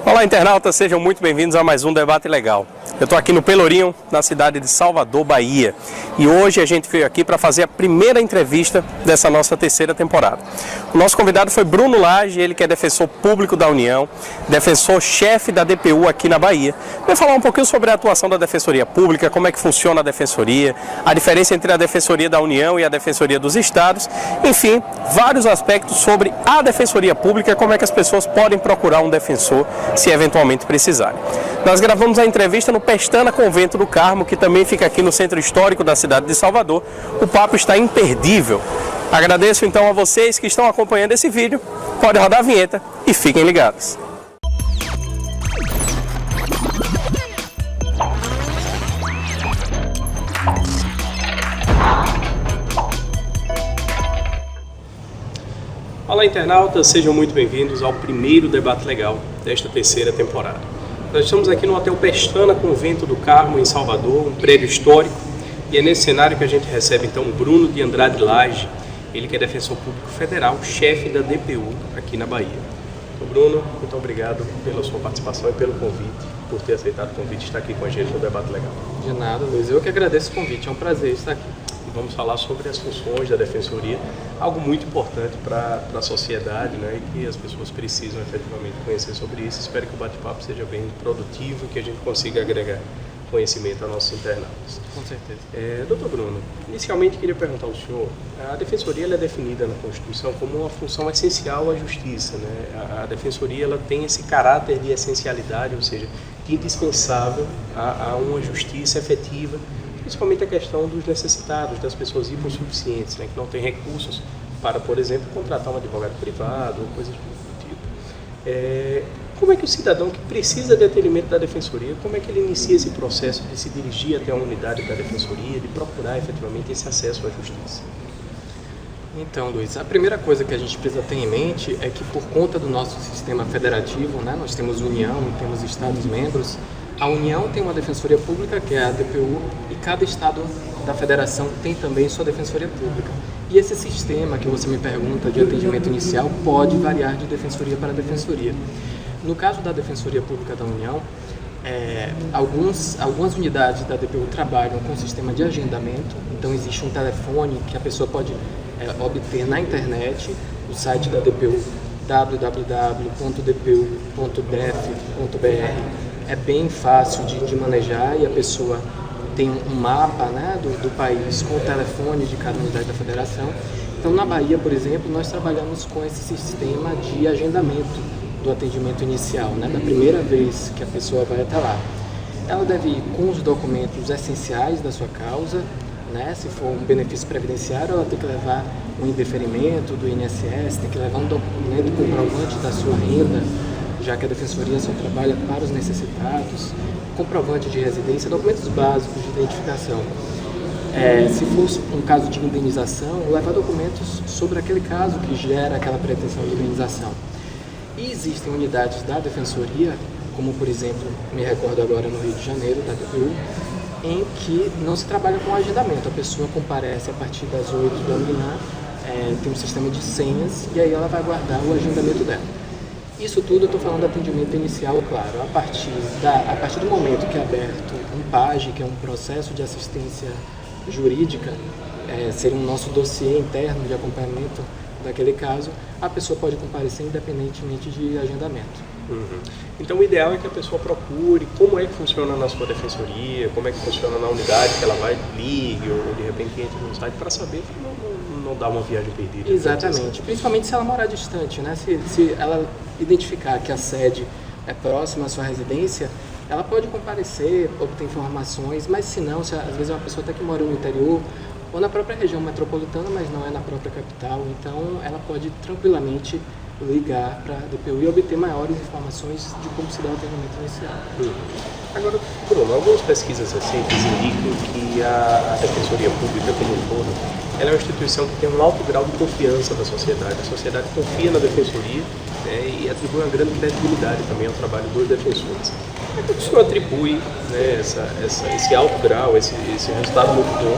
Olá, internautas, sejam muito bem-vindos a mais um Debate Legal. Eu estou aqui no Pelourinho, na cidade de Salvador, Bahia. E hoje a gente veio aqui para fazer a primeira entrevista dessa nossa terceira temporada. O nosso convidado foi Bruno Lage, ele que é defensor público da União, defensor-chefe da DPU aqui na Bahia. Vai falar um pouquinho sobre a atuação da Defensoria Pública, como é que funciona a Defensoria, a diferença entre a Defensoria da União e a Defensoria dos Estados, enfim, vários aspectos sobre a Defensoria Pública, como é que as pessoas podem procurar um defensor se eventualmente precisarem. Nós gravamos a entrevista no Pestana Convento do Carmo, que também fica aqui no centro histórico da cidade de Salvador. O papo está imperdível. Agradeço então a vocês que estão acompanhando esse vídeo. Pode rodar a vinheta e fiquem ligados. Olá, internautas, sejam muito bem-vindos ao primeiro Debate Legal desta terceira temporada. Nós estamos aqui no Hotel Pestana Convento do Carmo, em Salvador, um prédio histórico, e é nesse cenário que a gente recebe então Bruno de Andrade Lage, ele que é defensor público federal, chefe da DPU aqui na Bahia. Então, Bruno, muito obrigado pela sua participação e pelo convite, por ter aceitado o convite de estar aqui com a gente no Debate Legal. De nada, Luiz, eu que agradeço o convite, é um prazer estar aqui. Vamos falar sobre as funções da Defensoria, algo muito importante para a sociedade, né, e que as pessoas precisam efetivamente conhecer sobre isso. Espero que o bate-papo seja bem produtivo e que a gente consiga agregar conhecimento a nossos internautas. Com certeza. Doutor Bruno, inicialmente queria perguntar ao senhor, a Defensoria ela é definida na Constituição como uma função essencial à Justiça, né? A Defensoria ela tem esse caráter de essencialidade, ou seja, de indispensável a uma justiça efetiva, principalmente a questão dos necessitados, das pessoas hipossuficientes, né, que não têm recursos para, por exemplo, contratar um advogado privado ou coisas do tipo. Como é que o cidadão que precisa de atendimento da Defensoria, como é que ele inicia esse processo de se dirigir até a unidade da Defensoria, de procurar efetivamente esse acesso à justiça? Então, Luiz, a primeira coisa que a gente precisa ter em mente é que por conta do nosso sistema federativo, né, nós temos União e temos Estados-membros. A União tem uma Defensoria Pública, que é a DPU, e cada estado da federação tem também sua Defensoria Pública. E esse sistema que você me pergunta de atendimento inicial pode variar de defensoria para defensoria. No caso da Defensoria Pública da União, algumas unidades da DPU trabalham com sistema de agendamento, então existe um telefone que a pessoa pode obter na internet, o site da DPU, www.dpu.def.br. É bem fácil de manejar e a pessoa tem um mapa, né, do país com o telefone de cada unidade da federação. Então, na Bahia, por exemplo, nós trabalhamos com esse sistema de agendamento do atendimento inicial, né, da primeira vez que a pessoa vai até lá. Ela deve ir com os documentos essenciais da sua causa, né, se for um benefício previdenciário, ela tem que levar um indeferimento do INSS, tem que levar um documento comprovante da sua renda, já que a Defensoria só trabalha para os necessitados, comprovante de residência, documentos básicos de identificação. Se fosse um caso de indenização, levar documentos sobre aquele caso que gera aquela pretensão de indenização. E existem unidades da Defensoria, como por exemplo, me recordo agora no Rio de Janeiro, da DPU, em que não se trabalha com agendamento. A pessoa comparece a partir das 8 da manhã, tem um sistema de senhas, e aí ela vai guardar o agendamento dela. Isso tudo eu estou falando do atendimento inicial, claro. A partir do momento que é aberto um PAGE, que é um processo de assistência jurídica, seria um nosso dossiê interno de acompanhamento daquele caso, a pessoa pode comparecer independentemente de agendamento. Uhum. Então o ideal é que a pessoa procure como é que funciona na sua defensoria, como é que funciona na unidade que ela vai, ligue ou de repente entre no site para saber que não dá uma viagem perdida. Exatamente, principalmente se ela morar distante, né? Se ela identificar que a sede é próxima à sua residência, ela pode comparecer, obter informações, mas se não, às vezes é uma pessoa até que mora no interior ou na própria região metropolitana, mas não é na própria capital, então ela pode tranquilamente ligar para a DPU e obter maiores informações de como se dá o atendimento inicial. Agora, Bruno, algumas pesquisas recentes indicam que a Defensoria Pública como um todo, ela é uma instituição que tem um alto grau de confiança da sociedade. A sociedade confia na Defensoria, né, e atribui uma grande credibilidade também ao trabalho dos defensores. Como é que o senhor atribui, né, esse alto grau, esse resultado muito bom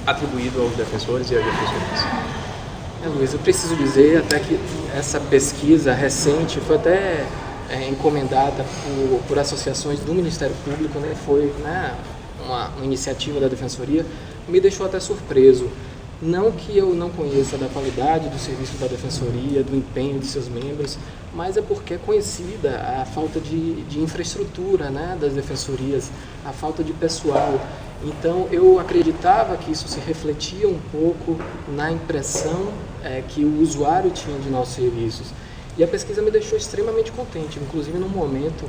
atribuído aos defensores e às defensoras? Luiz, eu preciso dizer até que essa pesquisa recente foi até encomendada por associações do Ministério Público, né? Foi, né, uma iniciativa da Defensoria, me deixou até surpreso. Não que eu não conheça da qualidade do serviço da Defensoria, do empenho de seus membros, mas é porque é conhecida a falta de infraestrutura, né, das defensorias, a falta de pessoal. Então eu acreditava que isso se refletia um pouco na impressão que o usuário tinha de nossos serviços. E a pesquisa me deixou extremamente contente, inclusive no momento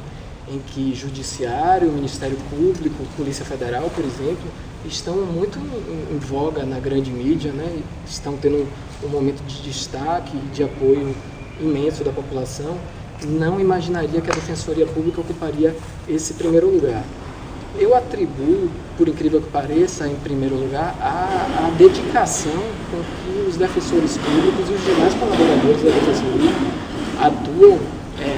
em que Judiciário, Ministério Público, Polícia Federal, por exemplo, estão muito em voga na grande mídia, né? Estão tendo um momento de destaque e de apoio imenso da população. Não imaginaria que a Defensoria Pública ocuparia esse primeiro lugar. Eu atribuo, por incrível que pareça, em primeiro lugar, a dedicação com que os defensores públicos e os demais colaboradores da Defensoria atuam,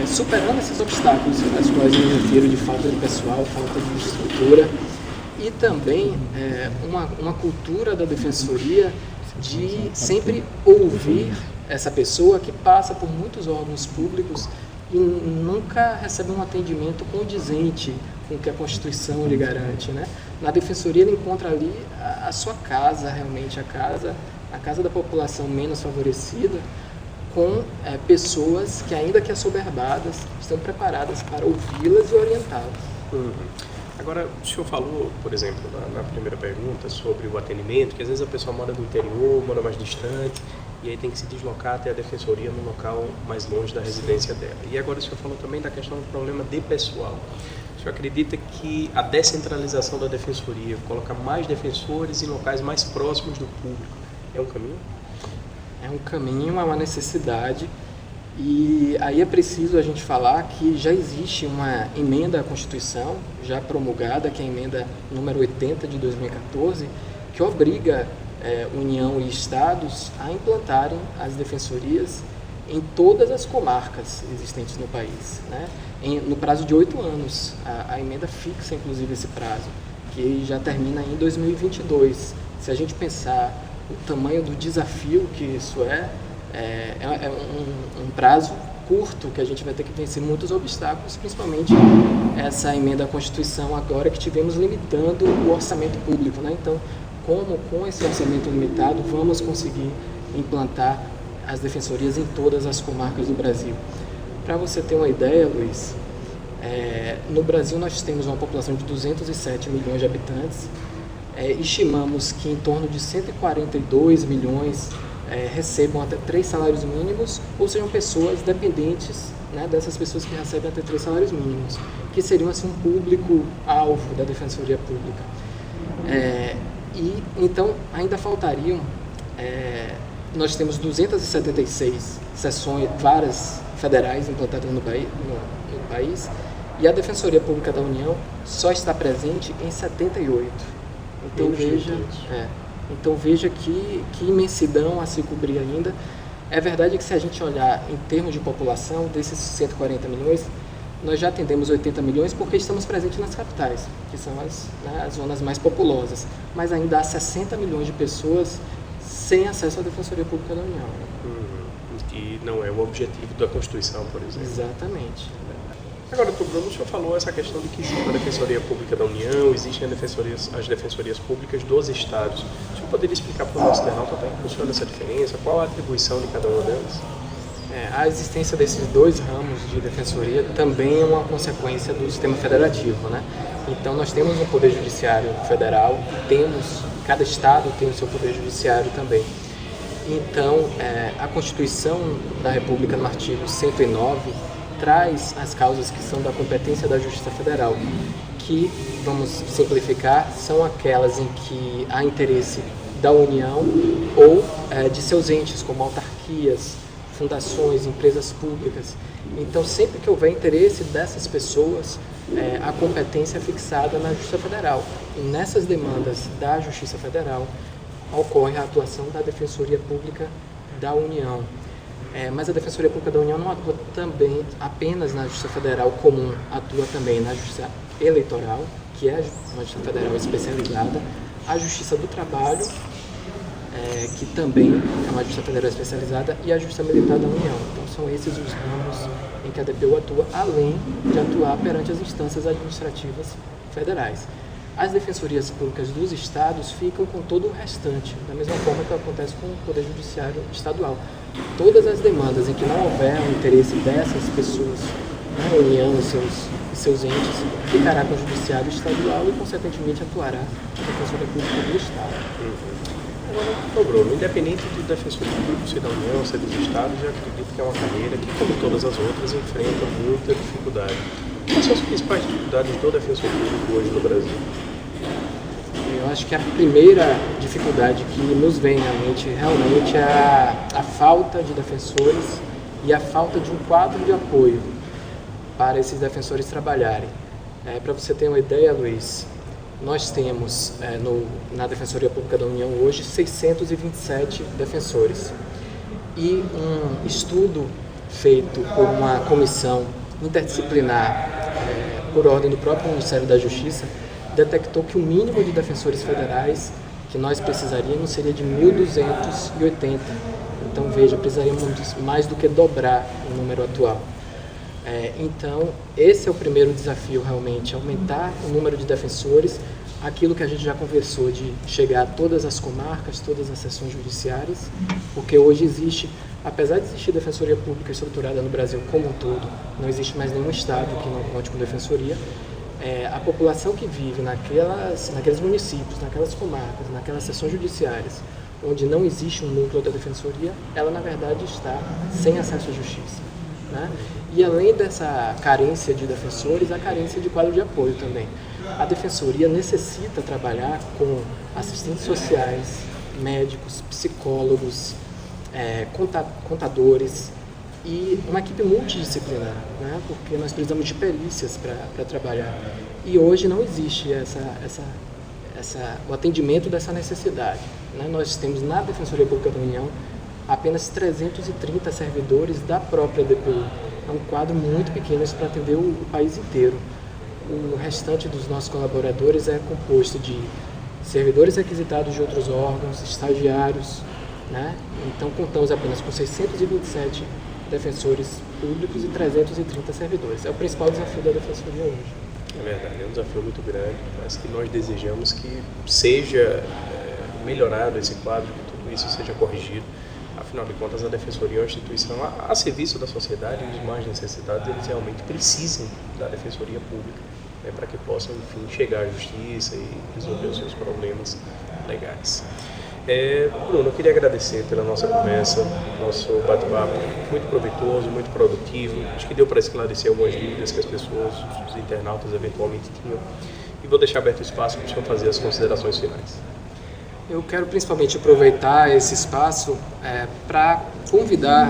superando esses obstáculos aos quais eu me refiro, de falta de pessoal, falta de estrutura, e também uma cultura da Defensoria de sempre ouvir essa pessoa que passa por muitos órgãos públicos e nunca recebe um atendimento condizente com o que a Constituição lhe garante, né? Na Defensoria ele encontra ali a sua casa, realmente a casa da população menos favorecida, com pessoas que, ainda que assoberbadas, estão preparadas para ouvi-las e orientá-las. Agora, o senhor falou, por exemplo, na primeira pergunta, sobre o atendimento, que às vezes a pessoa mora no interior, mora mais distante, e aí tem que se deslocar até a Defensoria no local mais longe da residência dela. E agora o senhor falou também da questão do problema de pessoal. O senhor acredita que a descentralização da Defensoria, colocar mais defensores em locais mais próximos do público, é um caminho? É um caminho, é uma necessidade, e aí é preciso a gente falar que já existe uma emenda à Constituição, já promulgada, que é a emenda número 80 de 2014, que obriga União e Estados a implantarem as defensorias em todas as comarcas existentes no país, né? No prazo de 8 anos. A emenda fixa, inclusive, esse prazo, que já termina em 2022. Se a gente pensar o tamanho do desafio que isso é um prazo curto, que a gente vai ter que vencer muitos obstáculos, principalmente essa emenda à Constituição agora que tivemos limitando o orçamento público, né? Então, como com esse orçamento limitado vamos conseguir implantar as defensorias em todas as comarcas do Brasil? Para você ter uma ideia, Luiz, no Brasil nós temos uma população de 207 milhões de habitantes. Estimamos que em torno de 142 milhões recebam até 3 salários mínimos, ou sejam pessoas dependentes, né, dessas pessoas que recebem até 3 salários mínimos, que seriam assim, um público-alvo da Defensoria Pública. E então ainda faltariam, nós temos 276 seções, varas federais implantadas no país, e a Defensoria Pública da União só está presente em 78. Então veja que imensidão a se cobrir ainda. É verdade que se a gente olhar em termos de população, desses 140 milhões, nós já atendemos 80 milhões porque estamos presentes nas capitais, que são as zonas mais populosas. Mas ainda há 60 milhões de pessoas sem acesso à Defensoria Pública da União. Que não é o objetivo da Constituição, por exemplo. Exatamente. Agora, doutor Bruno, o senhor falou essa questão de que existe uma Defensoria Pública da União, existem as defensorias públicas dos estados. O senhor poderia explicar para o nosso internauta como funciona essa diferença? Qual a atribuição de cada uma delas? A existência desses dois ramos de defensoria também é uma consequência do sistema federativo, né? Então, nós temos um Poder Judiciário Federal, cada estado tem o seu Poder Judiciário também. Então, a Constituição da República, no artigo 109, traz as causas que são da competência da Justiça Federal, que, vamos simplificar, são aquelas em que há interesse da União ou de seus entes, como autarquias, fundações, empresas públicas. Então, sempre que houver interesse dessas pessoas, a competência é fixada na Justiça Federal. E nessas demandas da Justiça Federal, ocorre a atuação da Defensoria Pública da União. Mas a Defensoria Pública da União não atua também apenas na Justiça Federal comum, atua também na Justiça Eleitoral, que é uma Justiça Federal especializada, a Justiça do Trabalho, que também é uma Justiça Federal especializada, e a Justiça Militar da União. Então são esses os ramos em que a DPU atua, além de atuar perante as instâncias administrativas federais. As defensorias públicas dos estados ficam com todo o restante, da mesma forma que acontece com o Poder Judiciário Estadual. Todas as demandas em que não houver o interesse dessas pessoas, a União e seus entes, ficará com o Judiciário Estadual e, consequentemente, atuará a Defensoria Pública do Estado. Agora, Bruno, independente de defensor público, ser da União, ser dos estados, eu acredito que é uma carreira que, como todas as outras, enfrenta muita dificuldade. Quais são as principais dificuldades do defensor público hoje no Brasil? Eu acho que a primeira dificuldade que nos vem à mente realmente é a falta de defensores e a falta de um quadro de apoio para esses defensores trabalharem. Para você ter uma ideia, Luiz, nós temos na Defensoria Pública da União hoje 627 defensores. E um estudo feito por uma comissão interdisciplinar, por ordem do próprio Ministério da Justiça, detectou que o mínimo de defensores federais que nós precisaríamos seria de 1.280. Então, veja, precisaríamos mais do que dobrar o número atual. Então, esse é o primeiro desafio, realmente, aumentar o número de defensores, aquilo que a gente já conversou, de chegar a todas as comarcas, todas as seções judiciárias, porque hoje existe, apesar de existir defensoria pública estruturada no Brasil como um todo, não existe mais nenhum estado que não conte com defensoria. A população que vive naqueles municípios, naquelas comarcas, naquelas seções judiciárias, onde não existe um núcleo da defensoria, ela, na verdade, está sem acesso à justiça, né? E além dessa carência de defensores, a carência de quadro de apoio também. A defensoria necessita trabalhar com assistentes sociais, médicos, psicólogos, contadores e uma equipe multidisciplinar, né? Porque nós precisamos de perícias para trabalhar. E hoje não existe o atendimento dessa necessidade, né? Nós temos na Defensoria Pública da União apenas 330 servidores da própria DPU. É um quadro muito pequeno para atender o país inteiro. O restante dos nossos colaboradores é composto de servidores requisitados de outros órgãos, estagiários, né? Então contamos apenas com 627 defensores públicos e 330 servidores. É o principal desafio da Defensoria hoje. É verdade, é um desafio muito grande, mas que nós desejamos que seja melhorado esse quadro, que tudo isso seja corrigido. Afinal de contas, a Defensoria é uma instituição a serviço da sociedade, e os mais necessitados, eles realmente precisam da Defensoria Pública, né, para que possam, enfim, chegar à justiça e resolver os seus problemas legais. Bruno, eu queria agradecer pela nossa conversa, nosso bate-papo, muito proveitoso, muito produtivo. Acho que deu para esclarecer algumas dúvidas que as pessoas, os internautas, eventualmente tinham. E vou deixar aberto o espaço para o senhor fazer as considerações finais. Eu quero principalmente aproveitar esse espaço para convidar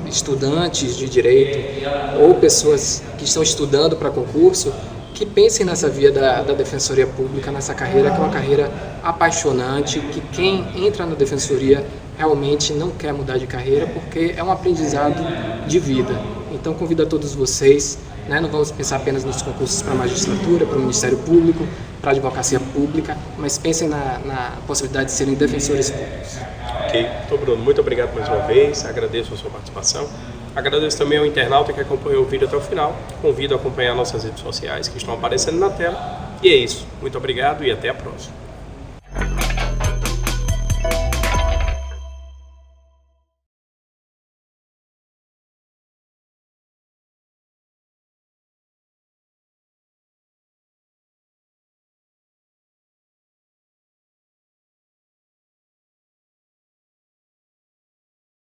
estudantes de direito ou pessoas que estão estudando para concurso que pensem nessa via da Defensoria Pública, nessa carreira que é uma carreira apaixonante, que quem entra na Defensoria realmente não quer mudar de carreira porque é um aprendizado de vida. Então convido a todos vocês, né, não vamos pensar apenas nos concursos para a magistratura, para o Ministério Público, para a advocacia pública, mas pensem na possibilidade de serem defensores públicos. Ok, então Bruno, muito obrigado mais uma vez, agradeço a sua participação. Agradeço também ao internauta que acompanhou o vídeo até o final. Convido a acompanhar nossas redes sociais que estão aparecendo na tela. E é isso. Muito obrigado e até a próxima.